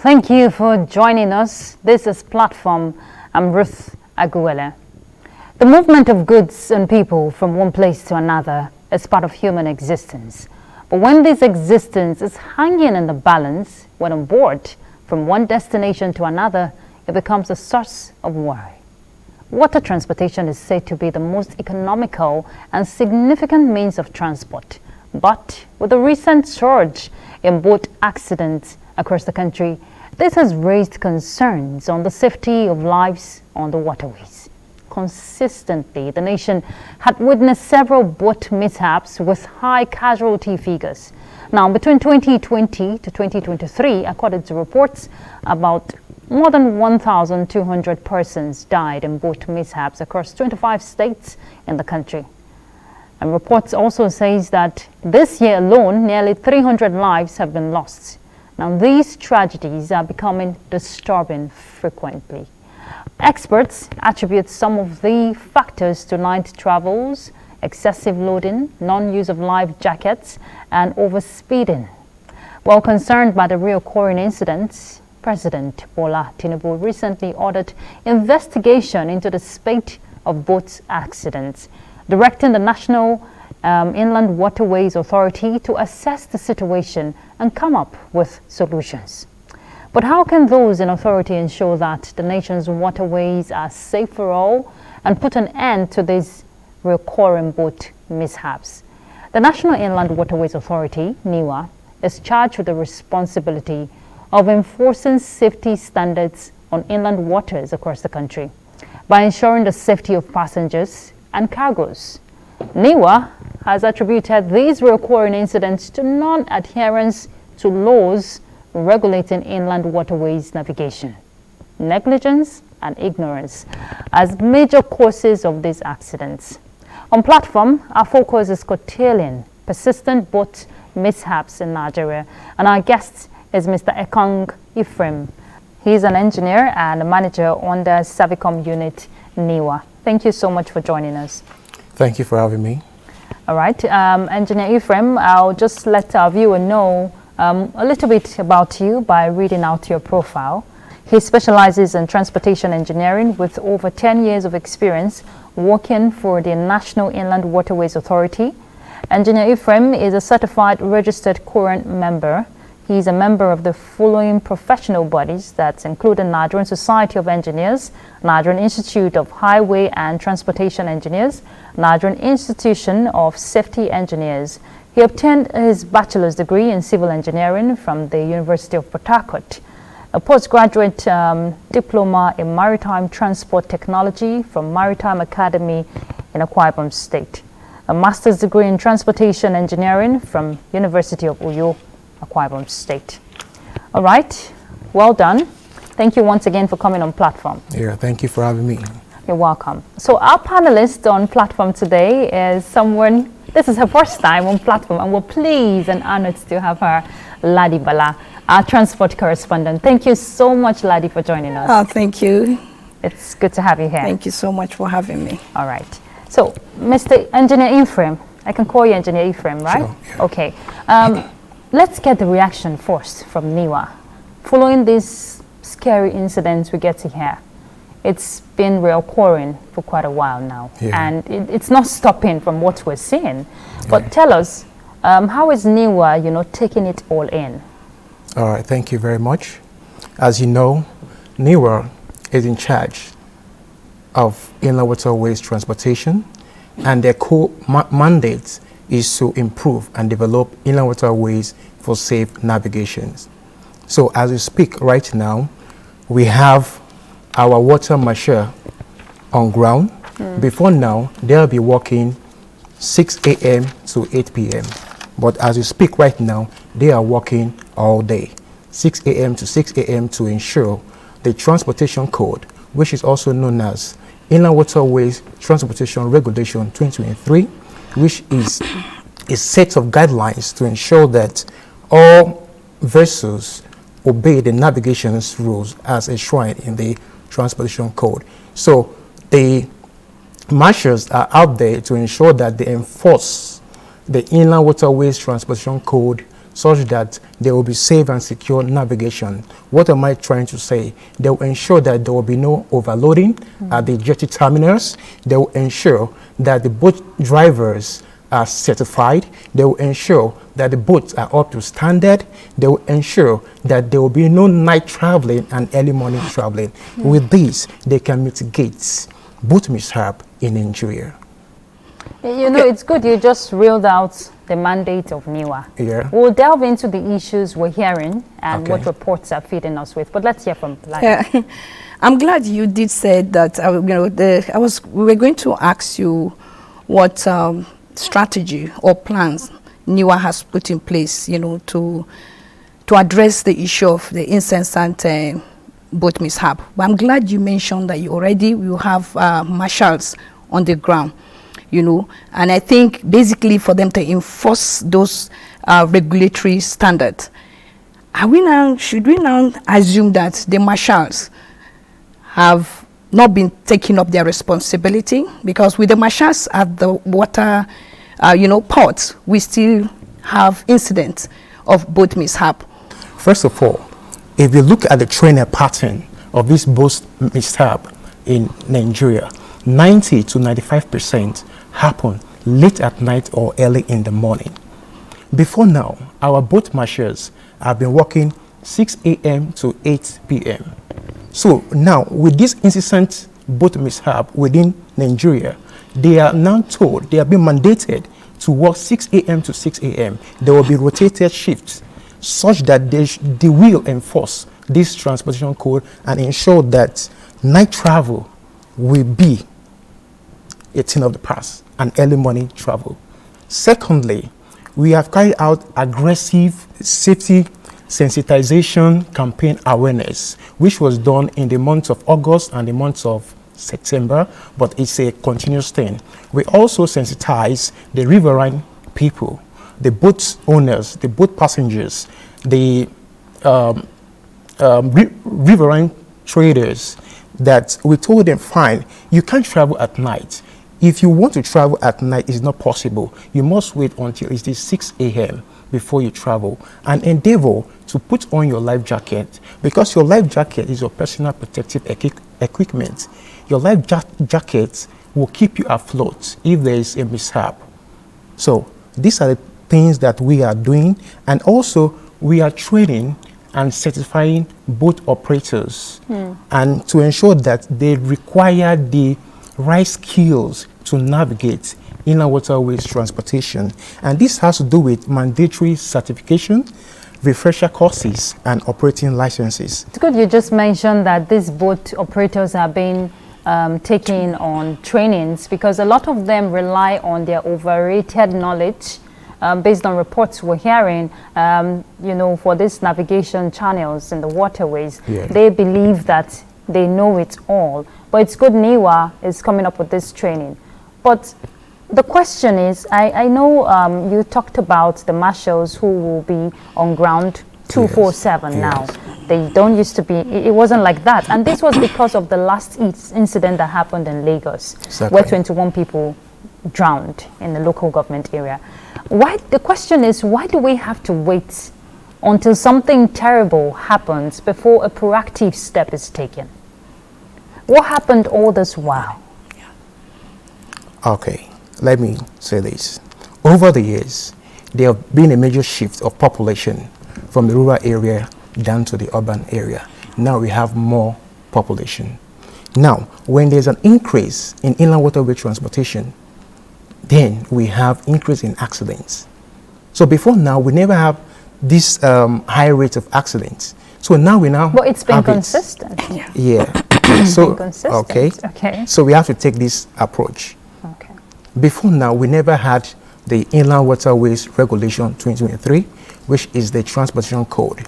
Thank you for joining us. This is Platform. I'm Ruth Aguela. The movement of goods and people from one place to another is part of human existence. But when this existence is hanging in the balance, when on board from one destination to another, it becomes a source of worry. Water transportation is said to be the most economical and significant means of transport. But with the recent surge in boat accidents across the country, this has raised concerns on the safety of lives on the waterways. Consistently, the nation had witnessed several boat mishaps with high casualty figures. Now, between 2020 to 2023, according to reports, about more than 1,200 persons died in boat mishaps across 25 states in the country. And reports also says that this year alone, nearly 300 lives have been lost. Now, these tragedies are becoming disturbing frequently. Experts attribute some of the factors to night travels, excessive loading, non-use of life jackets, and overspeeding. While concerned by the reoccurring incidents, President Bola Tinubu recently ordered investigation into the spate of boat accidents, directing the National Inland Waterways Authority to assess the situation and come up with solutions. But how can those in authority ensure that the nation's waterways are safe for all and put an end to these recurring boat mishaps? The National Inland Waterways Authority, NIWA, is charged with the responsibility of enforcing safety standards on inland waters across the country by ensuring the safety of passengers and cargoes. NIWA has attributed these recurring incidents to non-adherence to laws regulating inland waterways navigation, negligence and ignorance as major causes of these accidents. On Platform, our focus is curtailing persistent boat mishaps in Nigeria, and our guest is Mr. Ekong Ephraim. He's an engineer and a manager on the Servicom unit NIWA. Thank you so much for joining us. Thank you for having me. All right, Engineer Ephraim, I'll just let our viewer know a little bit about you by reading out your profile. He specializes in transportation engineering with over 10 years of experience working for the National Inland Waterways Authority. Engineer Ephraim is a certified registered current member. He's a member of the following professional bodies that include the Nigerian Society of Engineers, Nigerian Institute of Highway and Transportation Engineers, Nigerian Institution of Safety Engineers. He obtained his bachelor's degree in civil engineering from the University of Port Harcourt, a postgraduate diploma in maritime transport technology from Maritime Academy in Akwa Ibom State, a master's degree in transportation engineering from University of Uyo, Akwa Ibom State. All right, well done. Thank you once again for coming on Platform. Yeah, thank you for having me. You're welcome. So our panelist on Platform today is someone, this is her first time on Platform, and we're pleased and honored to have her, Ladi Bala, our transport correspondent. Thank you so much, Ladi, for joining us. Oh, thank you. It's good to have you here. Thank you so much for having me. All right. So, Mr. Engineer Ephraim, I can call you Engineer Ephraim, right? Sure, yeah. Okay. Let's get the reaction first from NIWA. Following these scary incidents we get to hear, it's been reoccurring for quite a while now, and it's not stopping from what we're seeing. But tell us, how is NIWA, taking it all in? All right, thank you very much. As you know, NIWA is in charge of inland waterways transportation, and their core mandate is to improve and develop inland waterways for safe navigations. So as we speak right now, we have our water marshal on ground. Before now, they'll be working 6 a.m. to 8 p.m. But as we speak right now, they are working all day, 6 a.m. to 6 a.m. to ensure the transportation code, which is also known as Inland Waterways Transportation Regulation 2023, which is a set of guidelines to ensure that all vessels obey the navigation rules as enshrined in the transportation code. So the marshals are out there to ensure that they enforce the Inland Waterways Transportation Code such that there will be safe and secure navigation. What am I trying to say? They will ensure that there will be no overloading at the jetty terminals. They will ensure that the boat drivers are certified. They will ensure that the boats are up to standard. They will ensure that there will be no night traveling and early morning traveling. With this, they can mitigate boat mishap in Nigeria. You know, it's good you just reeled out the mandate of NIWA. Yeah. We'll delve into the issues we're hearing and Okay. what reports are feeding us with. But let's hear from Lani. Yeah. I'm glad you did say that. We were going to ask you what strategy or plans NIWA has put in place, to address the issue of the incessant boat mishap. But I'm glad you mentioned that you have marshals on the ground, and I think basically for them to enforce those regulatory standards. Should we now assume that the marshals have not been taking up their responsibility? Because with the marshals at the water, ports, we still have incidents of boat mishap. First of all, if you look at the training pattern of this boat mishap in Nigeria, 90 to 95% happen late at night or early in the morning. Before now, our boat marshals have been working 6 a.m. to 8 p.m. So now, with this incessant boat mishap within Nigeria, they are now told, they have been mandated to work 6 a.m. to 6 a.m. There will be rotated shifts such that they will enforce this transportation code and ensure that night travel will be a thing of the past and early morning travel. Secondly, we have carried out aggressive safety sensitization campaign awareness, which was done in the months of August and the months of September, but it's a continuous thing. We also sensitize the riverine people, the boat owners, the boat passengers, the riverine traders, that we told them, fine, you can't travel at night. If you want to travel at night, it's not possible. You must wait until it is 6 a.m. before you travel, and endeavor to put on your life jacket, because your life jacket is your personal protective equipment. Your life jacket will keep you afloat if there is a mishap. So these are the things that we are doing, and also we are training and certifying boat operators and to ensure that they require the right skills to navigate inland waterways transportation. And this has to do with mandatory certification, refresher courses, and operating licenses. It's good you just mentioned that these boat operators are being taking on trainings, because a lot of them rely on their overrated knowledge based on reports we're hearing, for these navigation channels in the waterways. Yeah. They believe that they know it all. But it's good NIWA is coming up with this training. But the question is, I know you talked about the marshals who will be on ground 247 now. They don't used to be, it wasn't like that. And this was because of the last incident that happened in Lagos, Exactly. where 21 people drowned in the local government area. The question is, why do we have to wait until something terrible happens before a proactive step is taken? What happened all this while? Okay, let me say this. Over the years, there have been a major shift of population from the rural area down to the urban area. Now we have more population. Now, when there's an increase in inland waterway transportation, then we have increase in accidents. So before now, we never have this high rate of accidents. So now we now. But it's been have consistent. Yeah. It's So been consistent. Okay. So we have to take this approach. Okay. Before now, we never had the Inland Waterways Regulation 2023, which is the transportation code.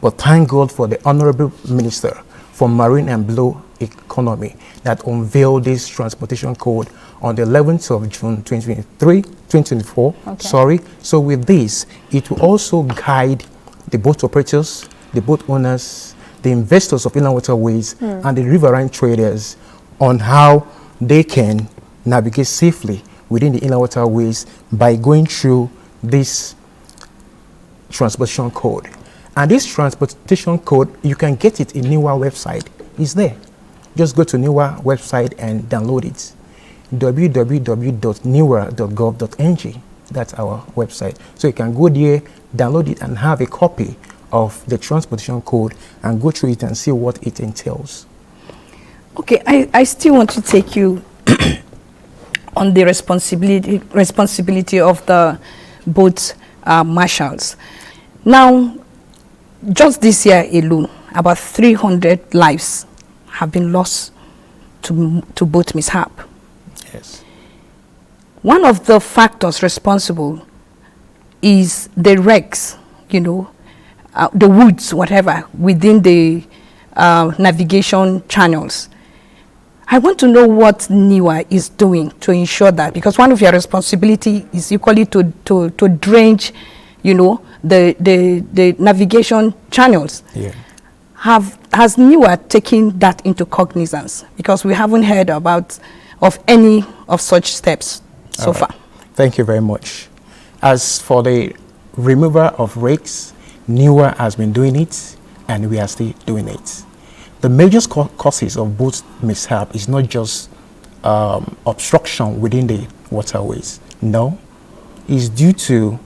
But thank God for the Honorable Minister for Marine and Blue Economy that unveiled this transportation code on the 11th of June 2024. Okay. So with this, it will also guide the boat operators, the boat owners, the investors of inland waterways, and the riverine traders on how they can navigate safely within the inland waterways by going through this transportation code. And this transportation code, you can get it in NIWA website. It's there. Just go to NIWA website and download it. www.niwa.gov.ng. That's our website. So you can go there, download it, and have a copy of the transportation code and go through it and see what it entails. Okay, I still want to take you on the responsibility of the boat marshals. Now, just this year alone, about 300 lives have been lost to boat mishap. Yes. One of the factors responsible is the wrecks, you know, the woods, whatever, within the navigation channels. I want to know what NIWA is doing to ensure that, because one of your responsibility is equally to drench, you know, the navigation channels. Yeah. Has NIWA taken that into cognizance? Because we haven't heard of any of such steps so far. Thank you very much. As for the removal of wrecks, NIWA has been doing it, and we are still doing it. The major causes of boat mishap is not just obstruction within the waterways. No, it's due to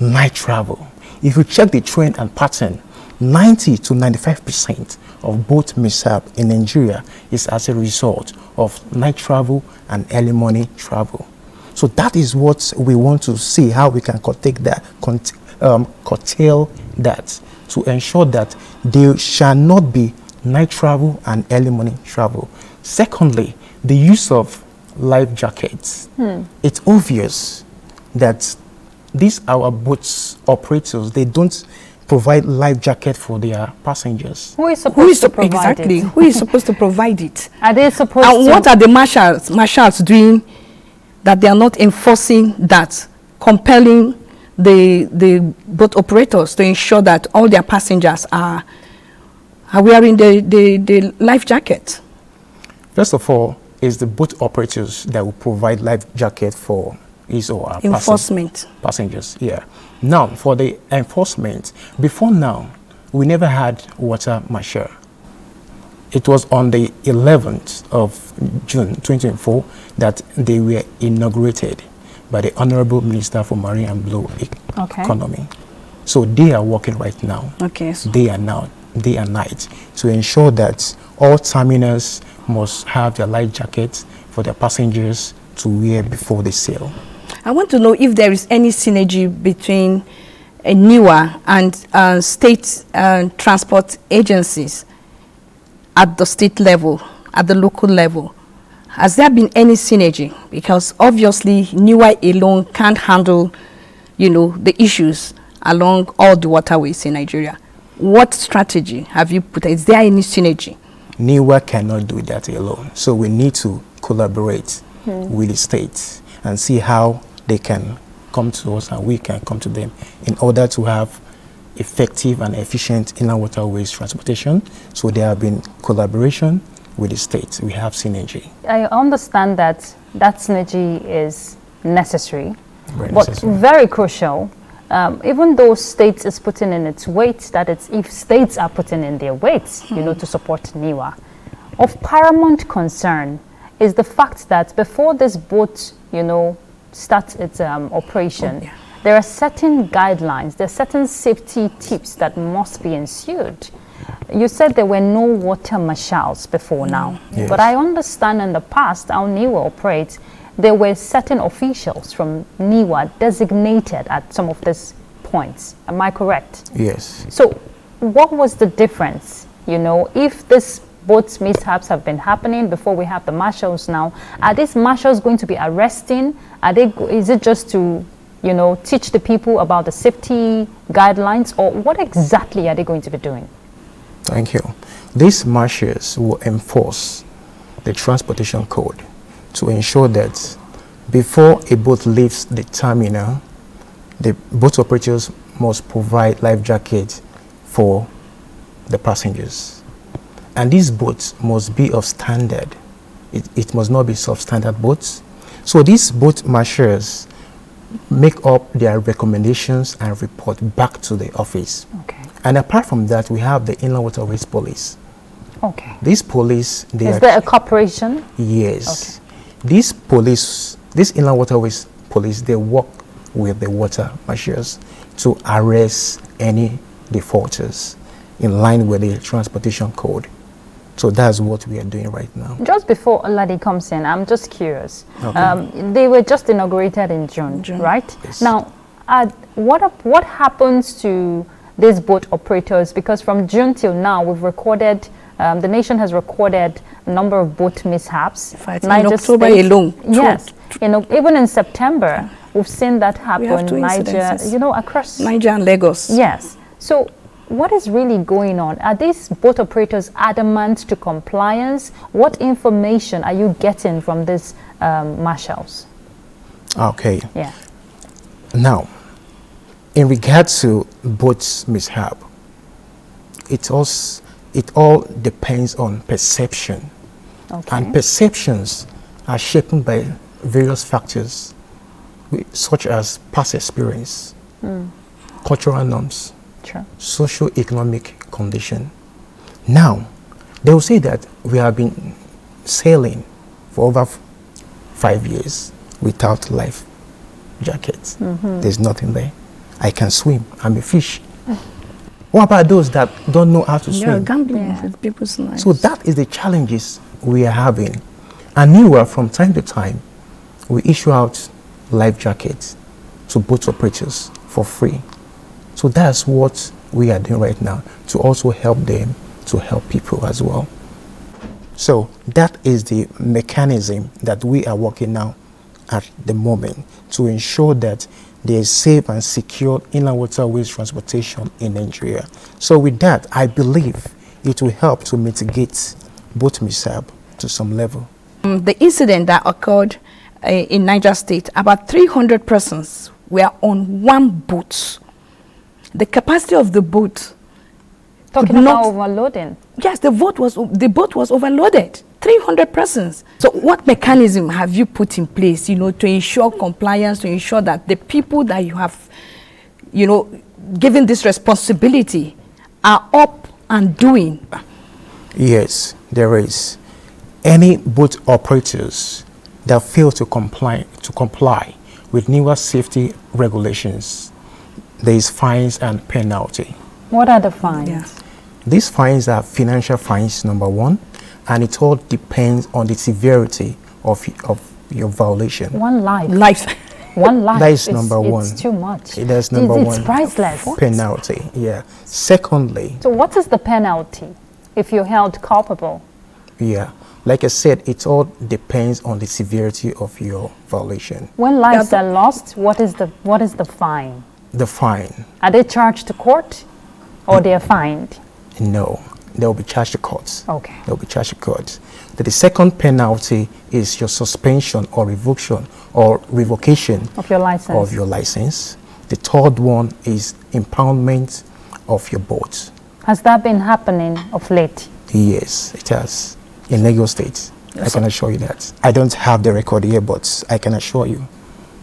night travel. If you check the trend and pattern, 90 to 95% of boat mishap in Nigeria is as a result of night travel and early morning travel. So that is what we want to see, how we can curtail that to ensure that there shall not be night travel and early morning travel. Secondly, the use of life jackets. It's obvious that these our boats operators, they don't provide life jacket for their passengers. Who is supposed to provide exactly? it? Who is supposed to provide it? Are they supposed And to? what are the marshals doing that they are not enforcing that, compelling the boat operators to ensure that all their passengers are wearing the life jacket? First of all, it's the boat operators that will provide life jacket for his or her passengers. Yeah. Now, for the enforcement, before now, we never had water marshal. It was on the 11th of June 2024 that they were inaugurated by the Honorable Minister for Marine and Blue Economy. So they are working right now, day and night, to ensure that all terminals must have their life jackets for their passengers to wear before they sail. I want to know if there is any synergy between NIWA and state transport agencies at the state level, at the local level. Has there been any synergy? Because obviously NIWA alone can't handle, you know, the issues along all the waterways in Nigeria. What strategy have you put? Is there any synergy? NIWA cannot do that alone. So we need to collaborate with the states and see how they can come to us and we can come to them in order to have effective and efficient inland waterways transportation. So there have been collaboration with the states. We have synergy. I understand that synergy is necessary, But very crucial. Even though states is putting in its weight, that it's if states are putting in their weight, you know, to support NIWA. Of paramount concern is the fact that before this boat, you know, starts its operation, there are certain guidelines, there are certain safety tips that must be ensured. You said there were no water marshals before now, but I understand in the past how NIWA operates, there were certain officials from NIWA designated at some of these points. Am I correct? Yes. So what was the difference? You know, if this boat mishaps have been happening before we have the marshals now, are these marshals going to be arresting? Is it just to, you know, teach the people about the safety guidelines, or what exactly are they going to be doing? Thank you. These marshals will enforce the transportation code to ensure that before a boat leaves the terminal, the boat operators must provide life jackets for the passengers. And these boats must be of standard. It must not be substandard boats. So these boat marshals make up their recommendations and report back to the office. Okay. And apart from that, we have the Inland Waterways Police. Okay. This police, is there a corporation? Yes. Okay. This Inland Waterways Police, they work with the water marshals to arrest any defaulters in line with the transportation code. So that's what we are doing right now. Just before Oladi comes in, I'm just curious. Okay. They were just inaugurated in June. Right? Yes. Now, what happens to these boat operators? Because from June till now, we've recorded, the nation has recorded a number of boat mishaps. In October alone. Yes. Even in September, we've seen that happen. We have 2 Niger, incidences. Across Niger and Lagos. Yes. So what is really going on? Are these boat operators adamant to compliance? What information are you getting from these marshals? Okay. Yeah. Now, in regard to boat mishap, it all depends on perception. Okay. And perceptions are shaped by various factors, such as past experience, cultural norms, Sure. socio-economic condition. Now, they will say that we have been sailing for over 5 years without life jackets. There's nothing there. I can swim. I'm a fish. What about those that don't know how to Yeah, swim? gambling with people's lives. So that is the challenges we are having. And meanwhile, from time to time, we issue out life jackets to boat operators for free. So that's what we are doing right now, to also help them, to help people as well. So that is the mechanism that we are working now at the moment to ensure that there is safe and secure inland waterways transportation in Nigeria. So with that, I believe it will help to mitigate boat mishap to some level. The incident that occurred in Niger State, about 300 persons were on one boat. The capacity of the boat. Talking about overloading. Yes, the boat was overloaded. 300 persons. So what mechanism have you put in place, to ensure compliance, to ensure that the people that you have, given this responsibility are up and doing? Yes, there is. Any boat operators that fail to comply with newer safety regulations, there is fines and penalty. What are the fines? Yeah. These fines are financial fines, number one, and it all depends on the severity of your violation. One life. One life. That is number one. It's too much. That's number one. It's priceless. Penalty, yeah. Secondly. So what is the penalty if you're held culpable? Yeah. Like I said, it all depends on the severity of your violation. When lives are lost, what is the fine? The fine. Are they charged to court or they are fined? No, they will be charged to court. Okay. They will be charged to court. The second penalty is your suspension or revocation Of your license. The third one is impoundment of your boat. Has that been happening of late? Yes, it has. In Lagos State, I can assure you that. I don't have the record here, but I can assure you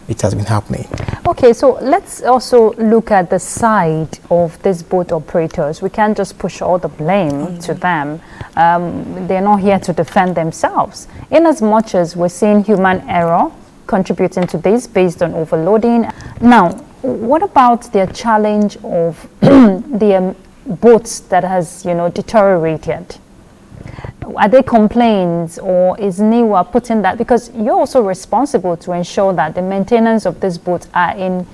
it has been happening. Okay, so let's also look at the side of these boat operators. We can't just push all the blame to them. They're not here to defend themselves. In as much as we're seeing human error contributing to this based on overloading. Now, what about their challenge of the boats that has, deteriorated? Are there complaints, or is NIWA putting that, because you're also responsible to ensure that the maintenance of these boats are in,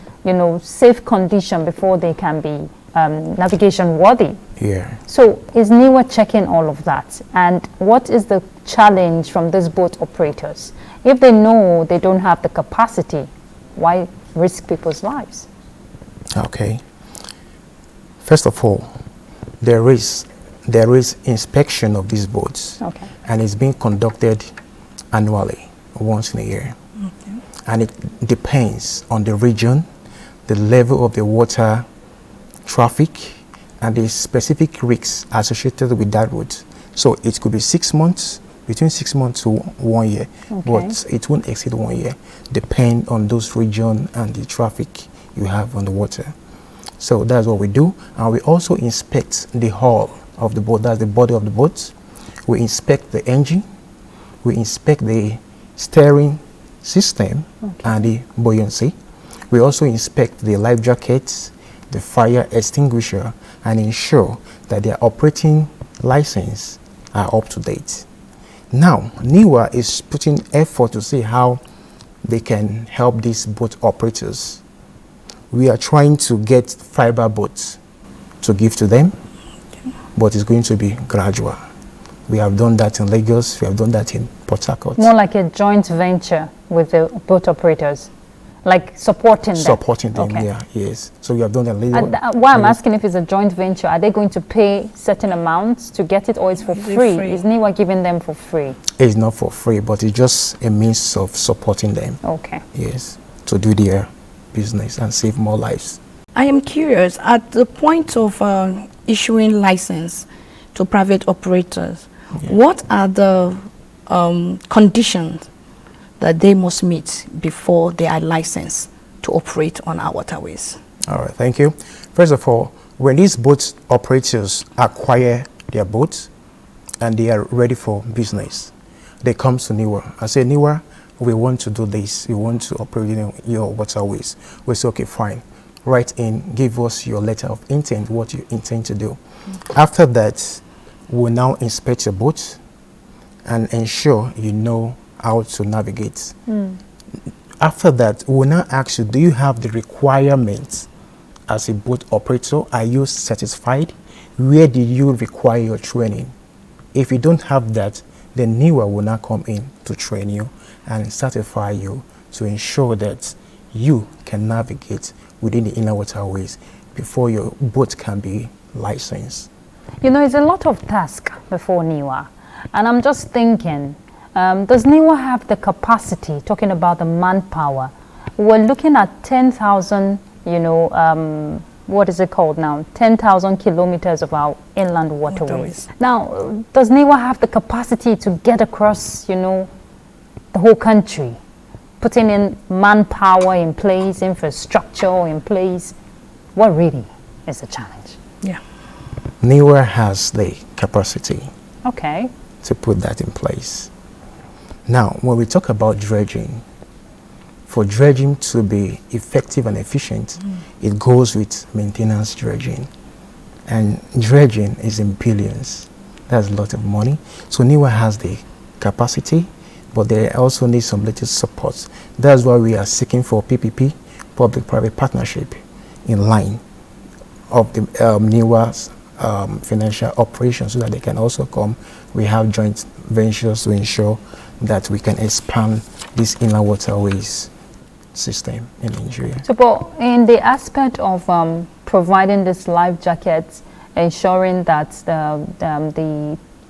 safe condition before they can be navigation worthy? Yeah. So is NIWA checking all of that? And what is the challenge from these boat operators? If they know they don't have the capacity, why risk people's lives? Okay. First of all, there is inspection of these boats, Okay. and it's being conducted annually, once in a year. Okay. And it depends on the region, the level of the water traffic, and the specific risks associated with that route. So it could be 6 months, between 6 months to 1 year, but it won't exceed 1 year, depend on those region and the traffic you have on the water. So that's what we do. And we also inspect the hull of the boat, that's the body of the boat. We inspect the engine, we inspect the steering system and the buoyancy. We also inspect the life jackets, the fire extinguisher, and ensure that their operating license are up to date. Now, NIWA is putting effort to see how they can help these boat operators. We are trying to get fiber boats to give to them, but it's going to be gradual. We have done that in Lagos, we have done that in Port Harcourt. More like a joint venture with the boat operators, like supporting them. Supporting them, yeah, yes. So we have done that in Lagos. Why I'm asking if it's a joint venture, are they going to pay certain amounts to get it, or it's for free? Is NIWA giving them for free? It's not for free, but it's just a means of supporting them. Okay. Yes, to do their business and save more lives. I am curious, at the point of issuing license to private operators, what are the conditions that they must meet before they are licensed to operate on our waterways? All right, thank you. First of all, when these boat operators acquire their boats and they are ready for business, they come to NIWA and say, NIWA, we want to do this, we want to operate in your waterways. We say, okay, fine. Write in, give us your letter of intent, what you intend to do. After that, we'll now inspect your boat and ensure you know how to navigate. After that, we'll now ask you, do you have the requirements as a boat operator? Are you satisfied? Where did you require your training? If you don't have that, then NIWA will now come in to train you and certify you to ensure that you can navigate within the inner waterways before your boat can be licensed. You know, it's a lot of task before NIWA, and I'm just thinking, does NIWA have the capacity, talking about the manpower? We're looking at 10,000, you know, what is it called now? 10,000 kilometers of our inland waterways. Now, does NIWA have the capacity to get across, you know, the whole country, putting in manpower in place, infrastructure in place? What really is the challenge? Yeah. NIWA has the capacity to put that in place. Now, when we talk about dredging, for dredging to be effective and efficient, it goes with maintenance dredging. And dredging is in billions. That's a lot of money. So NIWA has the capacity, but they also need some little support. That's why we are seeking for PPP, public-private partnership, in line of the NIWA's financial operations, so that they can also come. We have joint ventures to ensure that we can expand this inland waterways system in Nigeria. So, but in the aspect of providing this life jackets, ensuring that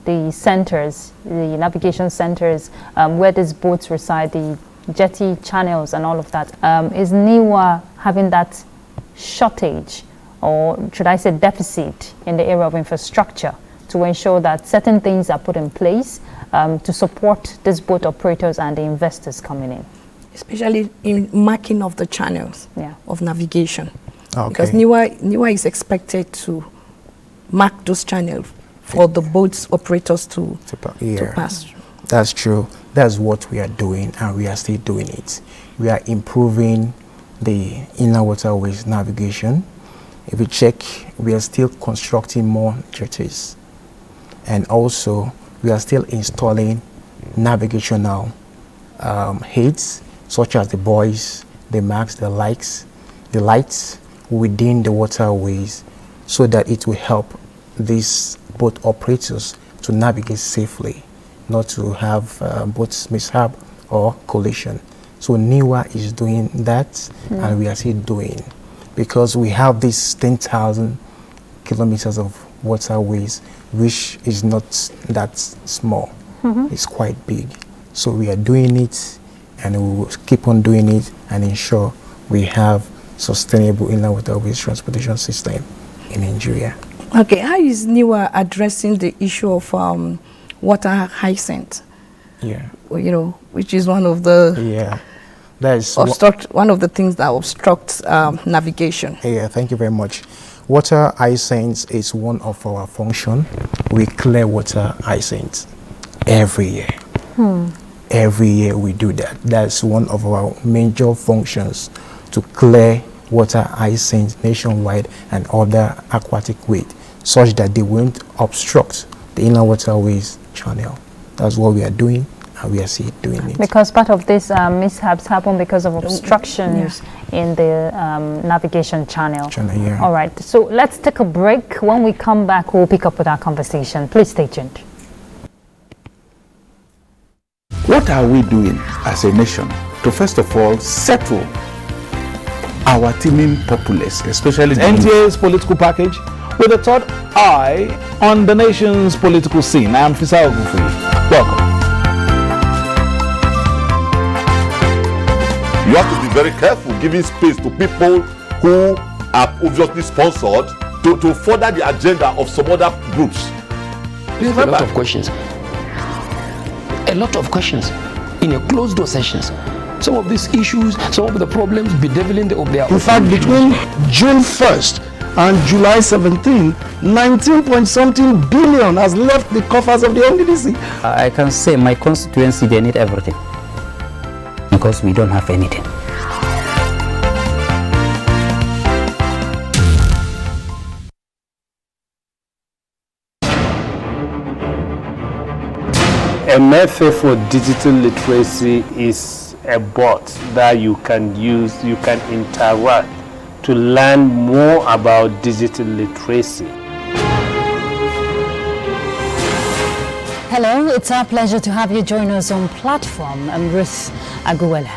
the centers, the navigation centers, where these boats reside, the jetty channels and all of that, is NIWA having that shortage, or should I say deficit, in the area of infrastructure to ensure that certain things are put in place to support these boat operators and the investors coming in? Especially in marking of the channels of navigation. Because NIWA is expected to mark those channels for the boats operators to pass through. That's true. That's what we are doing, and we are still doing it. We are improving the inland waterways navigation. If you check, we are still constructing more jetties, and also we are still installing navigational aids, such as the buoys, the masts, the lights within the waterways, so that it will help these boat operators to navigate safely, not to have boat mishap or collision. So NIWA is doing that, and we are still doing, because we have these 10,000 kilometers of waterways, which is not that small. It's quite big. So we are doing it, and we will keep on doing it and ensure we have sustainable inland waterways transportation system in Nigeria. Okay, how is NIWA addressing the issue of water hyacinth Yeah. Which is one of the one of the things that obstructs navigation. Yeah, thank you very much. Water hyacinth is one of our function. We clear water hyacinth every year. Every year we do that. That's one of our major functions, to clear water hyacinth nationwide and other aquatic weed, such that they won't obstruct the inland waterways channel. That's what we are doing, and we are still doing it. Because part of this mishaps happen because of obstructions in the navigation channel. Yeah. All right, so let's take a break. When we come back, we'll pick up with our conversation. Please stay tuned. What are we doing as a nation to first of all settle our teeming populace, especially the NTA's political package with a third eye on the nation's political scene? I am Fisa Ogunfuyi. Welcome. You have to be very careful giving space to people who are obviously sponsored to further the agenda of some other groups. There's a lot of questions. A lot of questions in a closed door sessions. Some of these issues, some of the problems bedeviling of their. In fact, between June 1st and July 17, 19-point-something billion has left the coffers of the NDDC. I can say my constituency, they need everything, because we don't have anything. A method for digital literacy is a bot that you can use, you can interact to learn more about digital literacy. Hello, it's our pleasure to have you join us on platform. I'm Ruth Aguwele.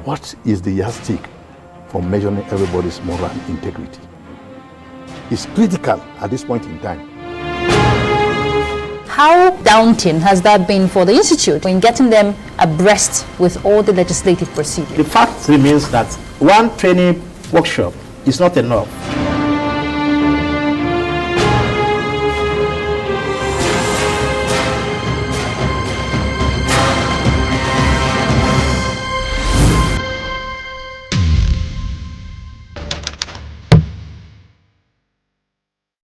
What is the yardstick for measuring everybody's moral integrity? It's critical at this point in time. How daunting has that been for the Institute in getting them abreast with all the legislative procedures? The fact remains that one training workshop is not enough.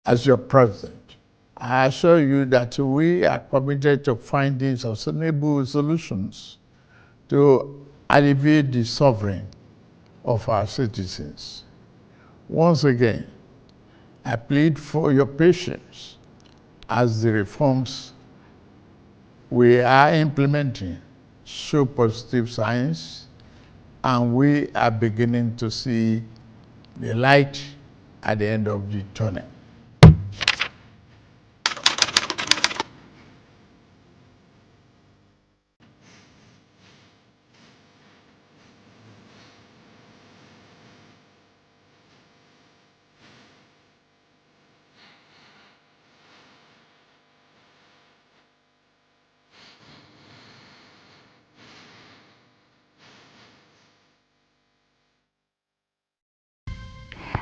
As your president, I assure you that we are committed to finding sustainable solutions to alleviate the suffering of our citizens. Once again, I plead for your patience as the reforms we are implementing show positive signs, and we are beginning to see the light at the end of the tunnel.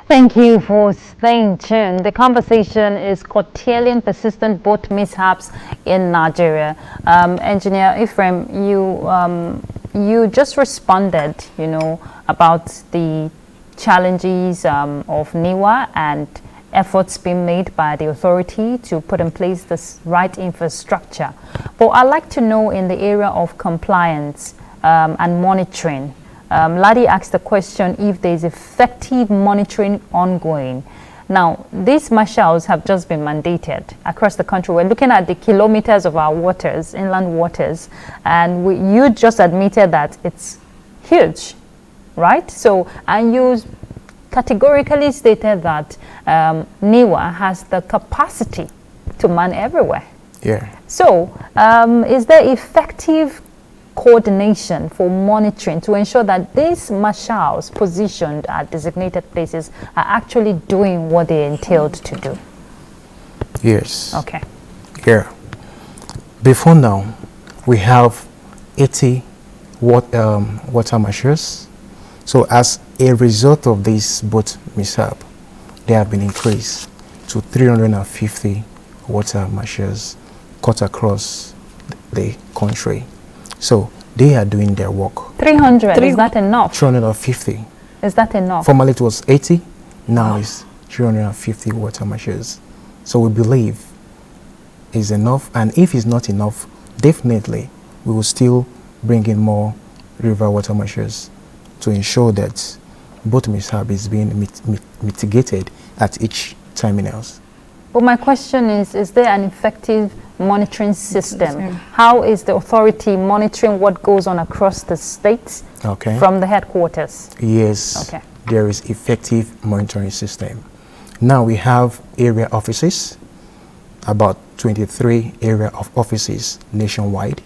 Thank you for staying tuned. The conversation is curtailing persistent boat mishaps in Nigeria. Engineer Ephraim, you just responded, about the challenges of NIWA and efforts being made by the authority to put in place this right infrastructure. But I'd like to know, in the area of compliance and monitoring, Ladi asked the question if there is effective monitoring ongoing. Now, these marshals have just been mandated across the country. We're looking at the kilometers of our waters, inland waters, and you just admitted that it's huge, right? So, and you categorically stated that NIWA has the capacity to man everywhere. Yeah. So, is there effective coordination for monitoring to ensure that these marshals positioned at designated places are actually doing what they entailed to do? Yes. Okay. Yeah. Before now, we have 80 water marshals. So as a result of this boat mishap, they have been increased to 350 water marshals cut across the country. So they are doing their work. 300, is that enough? 350. Is that enough? Formerly it was 80, now it's 350 water marshals. So we believe is enough, and if it's not enough, definitely we will still bring in more river water marshals to ensure that boat mishap is being mitigated at each terminals. But my question is there an effective monitoring system? How is the authority monitoring what goes on across the states from the headquarters? Yes, there is effective monitoring system. Now we have area offices, about 23 area of offices nationwide,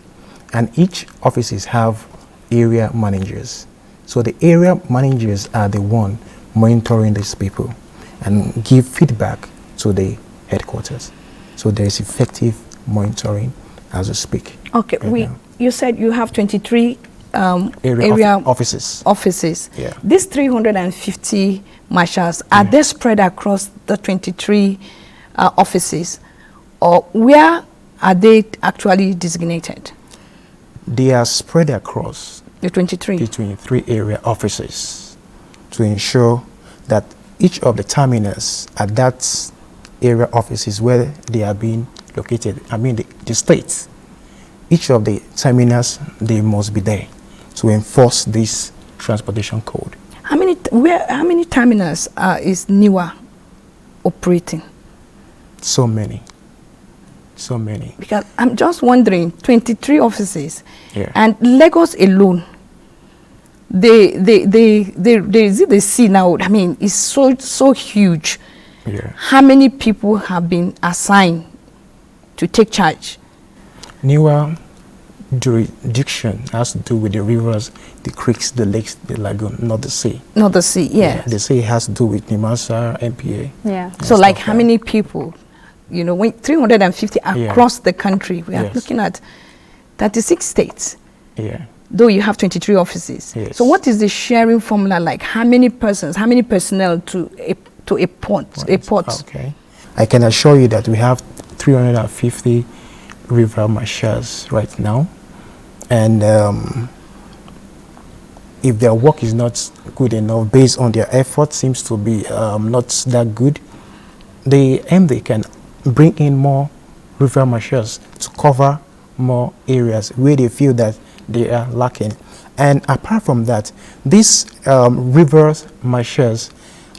and each offices have area managers. So the area managers are the one monitoring these people and give feedback to the headquarters. So there is effective monitoring as we speak. Okay, right you said you have 23 area offices. Yeah. These 350 marshals, are they spread across the 23 offices, or where are they actually designated? They are spread across the 23 area offices to ensure that each of the terminals at that area offices where they are being located, I mean the states, each of the terminals, they must be there to enforce this transportation code. How many terminals is NIWA operating? So many. Because I'm just wondering, 23 offices, and Lagos alone, the sea now, I mean, it's so huge. How many people have been assigned to take charge? NIWA jurisdiction has to do with the rivers, the creeks, the lakes, the lagoon, not the sea. Not the sea, yes. The sea has to do with NIMASA, NPA. Yeah. So like how many people, you know, when 350 across the country, we are looking at 36 states. Yeah. Though you have 23 offices. Yes. So what is the sharing formula like? How many persons, how many personnel to a port? Okay. I can assure you that we have 350 river marshals right now, and if their work is not good enough based on their effort seems to be not that good, they can bring in more river marshals to cover more areas where they feel that they are lacking. And apart from that, these river marshals,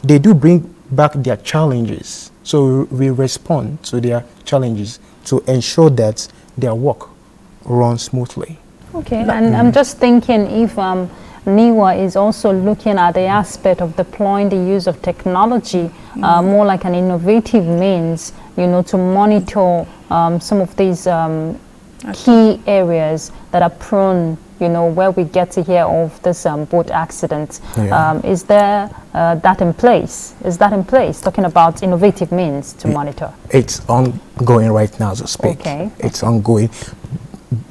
they do bring back their challenges. So we respond to their challenges to ensure that their work runs smoothly. Okay, and I'm just thinking if NIWA is also looking at the aspect of deploying the use of technology, more like an innovative means, you know, to monitor some of these key areas that are prone, you know, where we get to hear of this boat accidents. Is there that in place? Is that in place? Talking about innovative means to monitor. It's ongoing right now as we speak. Okay. It's ongoing.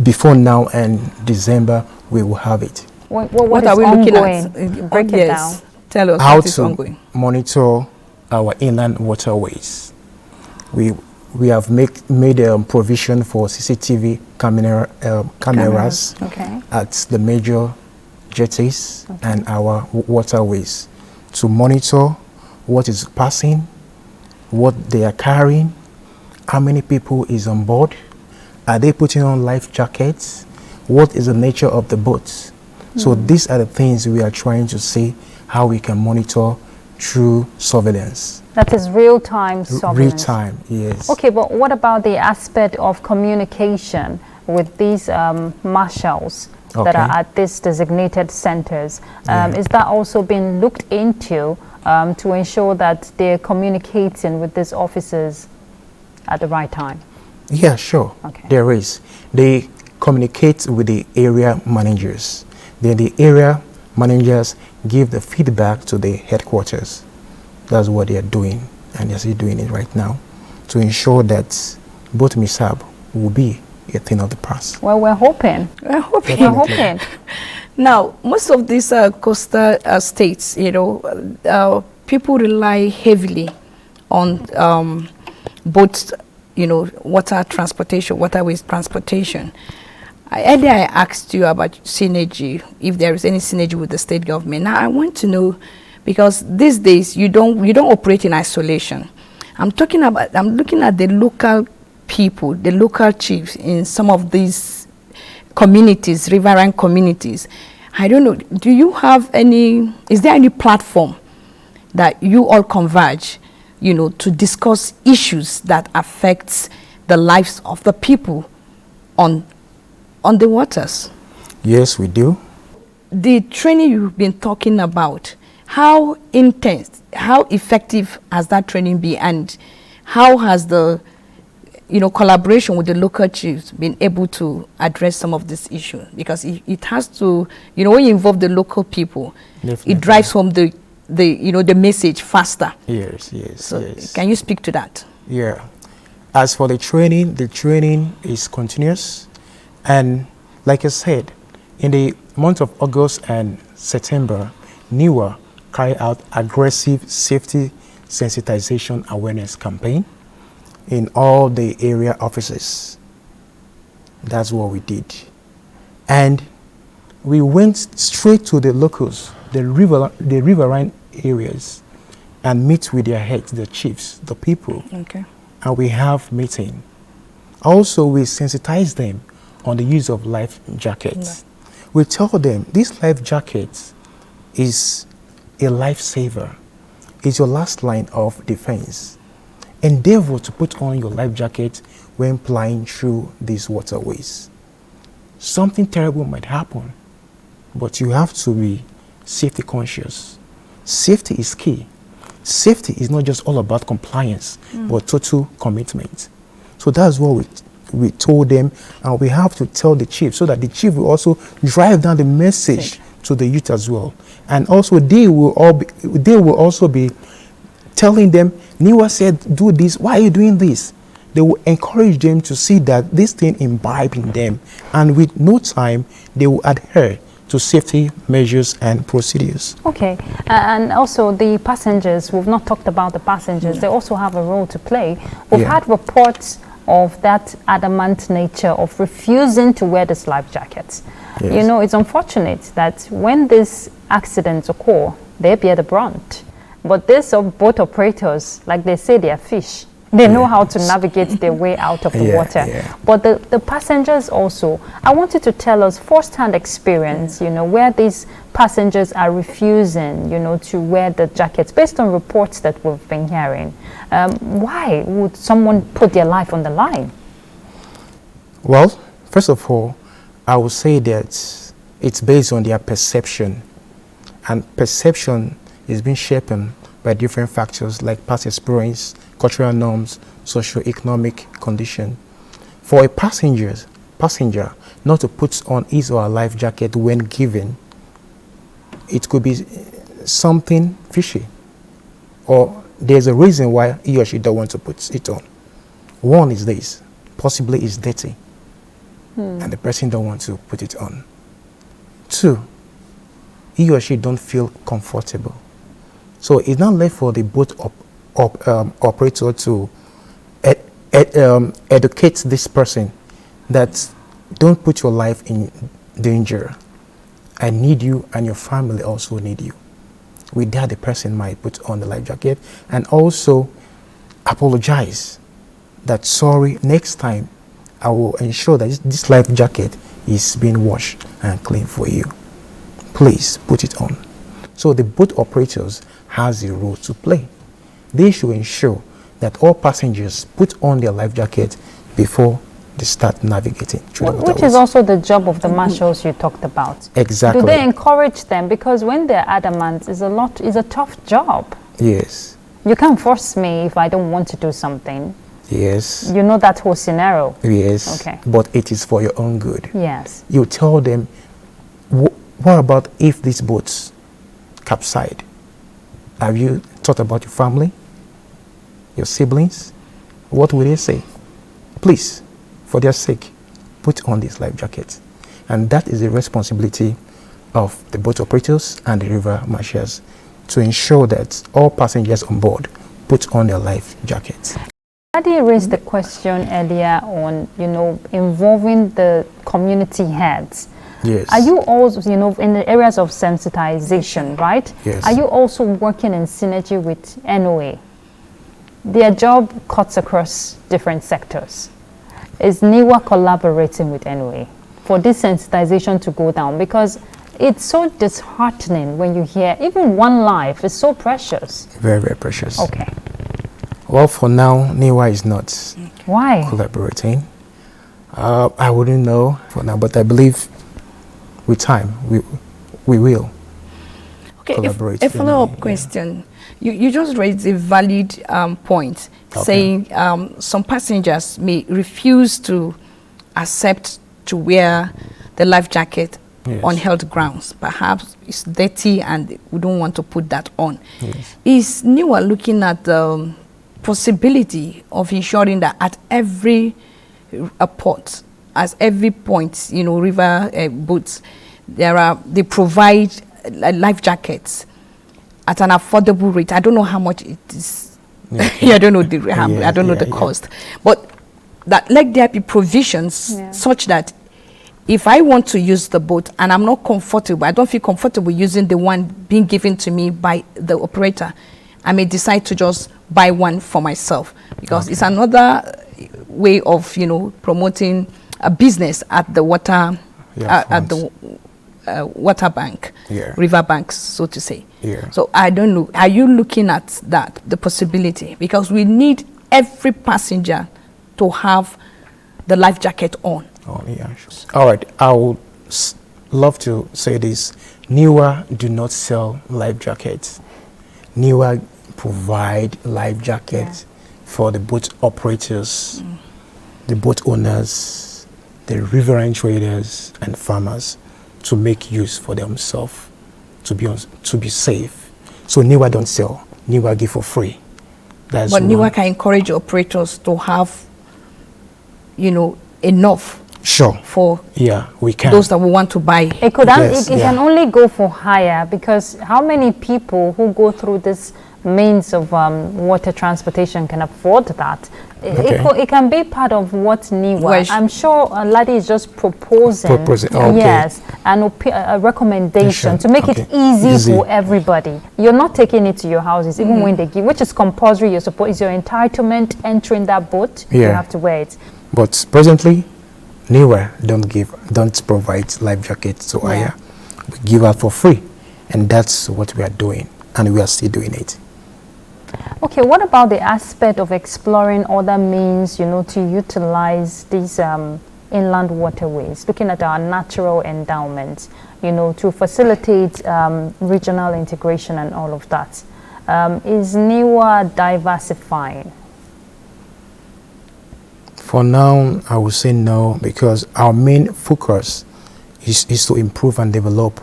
Before now and December, we will have it. What are we looking at? Break it down. Tell us how what is to ongoing. Monitor our inland waterways. We have made a provision for CCTV cameras at the major jetties and our waterways to monitor what is passing, what they are carrying, how many people is on board, are they putting on life jackets, what is the nature of the boats. So these are the things we are trying to see how we can monitor through surveillance. That is real-time surveillance. Real-time, yes. Okay, but what about the aspect of communication with these marshals that are at these designated centers? Is that also being looked into to ensure that they're communicating with these officers at the right time? Yeah, sure. There is. They communicate with the area managers. Then the area managers give the feedback to the headquarters. That's what they are doing, and they're still doing it right now to ensure that boat mishap will be a thing of the past. Well, we're hoping. We're hoping. Now, most of these coastal states, you know, people rely heavily on both, water transportation, waterways transportation. Earlier I asked you about synergy, if there is any synergy with the state government. Now I want to know, because these days you don't operate in isolation. I'm looking at the local people, the local chiefs in some of these communities, riverine communities. I don't know, is there any platform that you all converge, to discuss issues that affects the lives of the people on the waters? Yes, we do. The training you've been talking about, how intense, how effective has that training been, and how has the collaboration with the local chiefs been able to address some of this issue? Because it has to, when you involve the local people, Definitely. It drives home the message faster. Yes. Can you speak to that? Yeah. As for the training is continuous. And like I said, in the month of August and September, NIWA carried out aggressive safety sensitization awareness campaign in all the area offices. That's what we did. And we went straight to the locals, the riverine areas, and meet with their heads, the chiefs, the people. Okay. And we have meeting. Also, we sensitize them on the use of life jackets. Yeah. We tell them this life jacket is a lifesaver. It's your last line of defense. Endeavor to put on your life jacket when flying through these waterways. Something terrible might happen, but you have to be safety conscious. Safety is key. Safety is not just all about compliance, but total commitment. So that's what we told them, and we have to tell the chief so that the chief will also drive down the message to the youth as well. And also they will also be telling them, NIWA said do this, why are you doing this? They will encourage them to see that this thing imbibe in them, and with no time they will adhere to safety measures and procedures. Okay, and also the passengers, we've not talked about the passengers, they also have a role to play. We've had reports of that adamant nature of refusing to wear this life jackets. Yes. It's unfortunate that when these accidents occur, they bear the brunt. But these boat operators, like they say, they are fish. They know how to navigate their way out of the water. Yeah. But the passengers also, I want you to tell us first-hand experience, where these passengers are refusing, to wear the jackets based on reports that we've been hearing. Why would someone put their life on the line? Well, first of all, I would say that it's based on their perception. And perception is being shaped by different factors like past experience, cultural norms, socio-economic condition. For a passenger not to put on his or her life jacket when given, it could be something fishy, or there's a reason why he or she don't want to put it on. One is this, possibly it's dirty, and the person don't want to put it on. Two, he or she don't feel comfortable. So it's not left for the boat operator to educate this person that don't put your life in danger. I need you, and your family also need you. With that, the person might put on the life jacket and also apologize that, sorry, next time I will ensure that this life jacket is being washed and cleaned for you. Please put it on. So the boat operators has a role to play. They should ensure that all passengers put on their life jacket before they start navigating through the waterways. Which is also the job of the marshals you talked about. Exactly. Do they encourage them? Because when they're adamant, it's a tough job. Yes. You can't force me if I don't want to do something. Yes. You know that whole scenario. Yes. Okay. But it is for your own good. Yes. You tell them, what about if these boats capsize? Have you thought about your family, your siblings? What will they say? Please, for their sake, put on these life jackets. And that is the responsibility of the boat operators and the river marshals to ensure that all passengers on board put put on their life jackets. Daddy raised the question earlier on, involving the community heads. Yes. Are you also, in the areas of sensitization, right? Yes. Are you also working in synergy with NOA? Their job cuts across different sectors. Is NIWA collaborating with NOA for this sensitization to go down? Because it's so disheartening when you hear even one life is so precious. Very, very precious. Okay. Well, for now, NIWA is not Why? collaborating. I wouldn't know for now, but I believe with time we will collaborate. A follow-up question. You just raised a valid point, saying some passengers may refuse to accept to wear the life jacket on health grounds. Perhaps it's dirty and we don't want to put that on. Yes. Is NIWA looking at the possibility of ensuring that at every port, as every point, river boats, they provide life jackets at an affordable rate? I don't know how much it is. I don't know the cost, but that let there be provisions such that if I want to use the boat and I'm not comfortable, I don't feel comfortable using the one being given to me by the operator, I may decide to just buy one for myself, because it's another way of promoting a business at the water water bank, river banks, so to say. So I don't know, are you looking at that, the possibility? Because we need every passenger to have the life jacket on. All right, I would love to say this. NIWA do not sell life jackets. NIWA provide life jackets for the boat operators, the boat owners, the riverine traders and farmers to make use for themselves, to be safe. So NIWA don't sell. NIWA give for free. But NIWA can encourage operators to have, enough. Sure. For we can. Those that will want to buy. It can only go for hire, because how many people who go through this means of water transportation can afford that? It can be part of what NIWA. I'm sure Ladi is just proposing. Yes, and a recommendation to make it easy for everybody. You're not taking it to your houses, even when they give, which is compulsory. You're supposed, is your entitlement entering that boat. You have to wear it. But presently, NIWA don't provide life jackets to hire. We give out for free, and that's what we are doing, and we are still doing it. Okay, what about the aspect of exploring other means, to utilize these inland waterways, looking at our natural endowments, to facilitate regional integration and all of that? Is NIWA diversifying? For now, I would say no, because our main focus is to improve and develop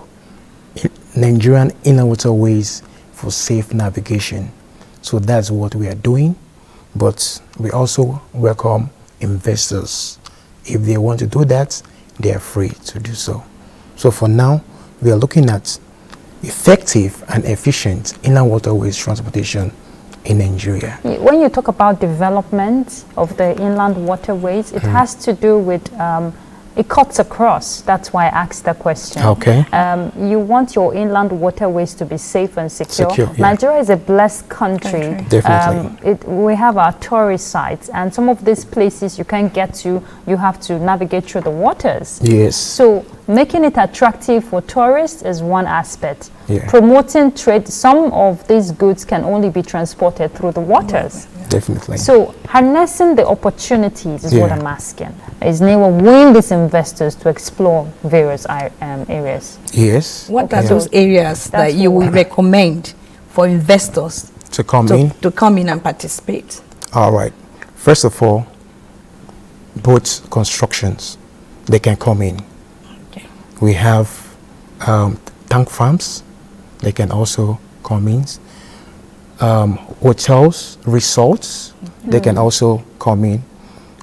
Nigerian inland waterways for safe navigation. So that's what we are doing, but we also welcome investors. If they want to do that, they are free to do so. So for now, we are looking at effective and efficient inland waterways transportation in Nigeria. When you talk about development of the inland waterways, it has to do with it cuts across. That's why I asked the question. Okay. You want your inland waterways to be safe and secure. Nigeria is a blessed country. Definitely. We have our tourist sites, and some of these places you can't get to, you have to navigate through the waters. Yes. So making it attractive for tourists is one aspect. Promoting trade, some of these goods can only be transported through the waters. Definitely. So harnessing the opportunities is what I'm asking. Is NIWA willing these investors to explore various areas? Yes. What are those areas that you would recommend for investors to come in and participate? All right. First of all, boat constructions, they can come in. Okay. We have tank farms, they can also come in. Hotels, resorts, they can also come in,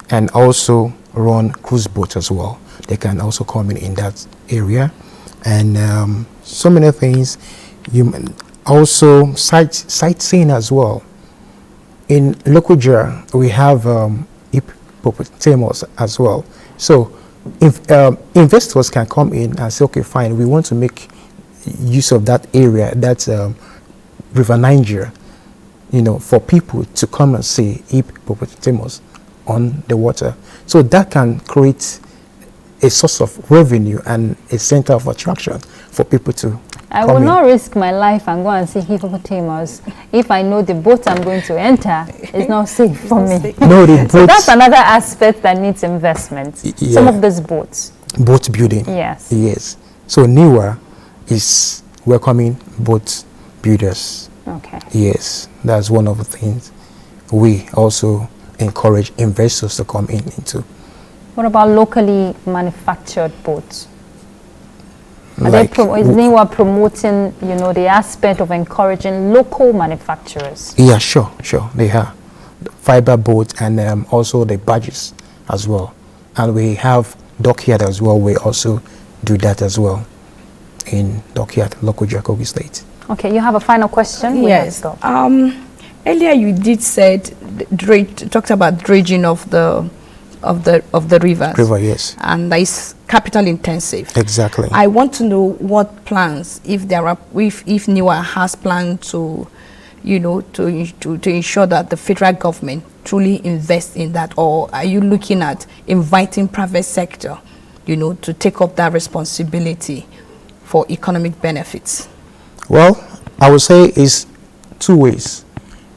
and also run cruise boats as well. They can also come in that area, and so many things. Also sightseeing as well. in Lokoja, we have hippopotamus as well. So if investors can come in and say, okay, fine, we want to make use of that area, that's River Niger, for people to come and see hippopotamus on the water. So that can create a source of revenue and a center of attraction for people to I will not risk my life and go and see hippopotamus if I know the boat I'm going to enter is not safe for me. No, the boats, so that's another aspect that needs investment. Yeah. Some of those boats. Boat building. Yes. Yes. So NIWA is welcoming boat builders. Okay. Yes, that's one of the things we also encourage investors to come into. What about locally manufactured boats? Is NIWA promoting, the aspect of encouraging local manufacturers? Yeah, sure. They are. Fiber boats and also the barges as well. And we have dockyard as well. We also do that as well in dockyard, Lokoja, Kogi State. Okay, you have a final question? Yes. Earlier you did talked about dredging of the rivers. River, yes. And that is capital intensive. Exactly. I want to know what plans, if NIWA has plans to, to ensure that the federal government truly invests in that, or are you looking at inviting private sector, to take up that responsibility for economic benefits? Well, I would say it's two ways.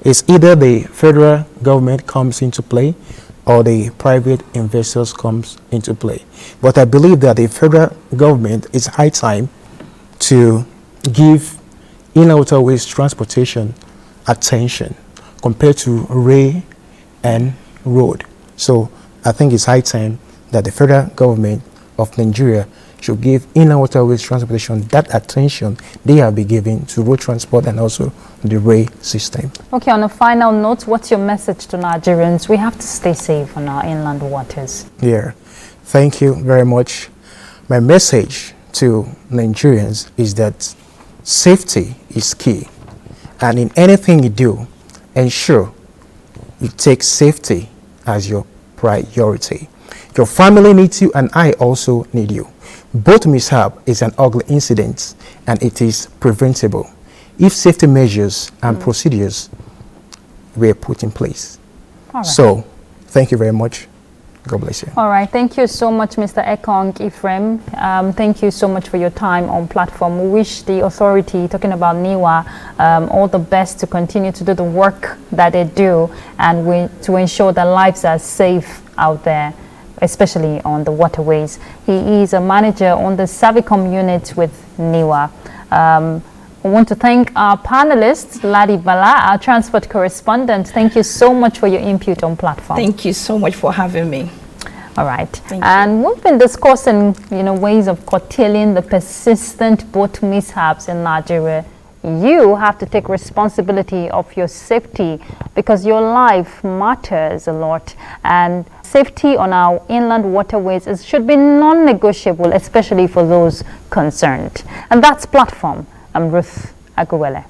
It's either the federal government comes into play or the private investors comes into play. But I believe that the federal government, it's high time to give inland waterways transportation attention compared to rail and road. So I think it's high time that the federal government of Nigeria should give inland waterways transportation that attention they have been giving to road transport and also the rail system. Okay, on a final note, what's your message to Nigerians? We have to stay safe on our inland waters. Yeah, thank you very much. My message to Nigerians is that safety is key. And in anything you do, ensure you take safety as your priority. Your family needs you and I also need you. Both mishap is an ugly incident and it is preventable if safety measures and procedures were put in place. All right. So, thank you very much. God bless you. All right. Thank you so much, Mr. Ekong Ephraim. Thank you so much for your time on platform. We wish the authority, talking about NIWA, all the best to continue to do the work that they do and to ensure that lives are safe out there, especially on the waterways. He is a manager on the Savicom unit with NIWA. I want to thank our panelists, Ladi Bala, our transport correspondent. Thank you so much for your input on platform. Thank you so much for having me. All right. And we've been discussing, ways of curtailing the persistent boat mishaps in Nigeria. You have to take responsibility of your safety because your life matters a lot, and safety on our inland waterways should be non-negotiable, especially for those concerned. And that's Platform. I'm Ruth Aguwele.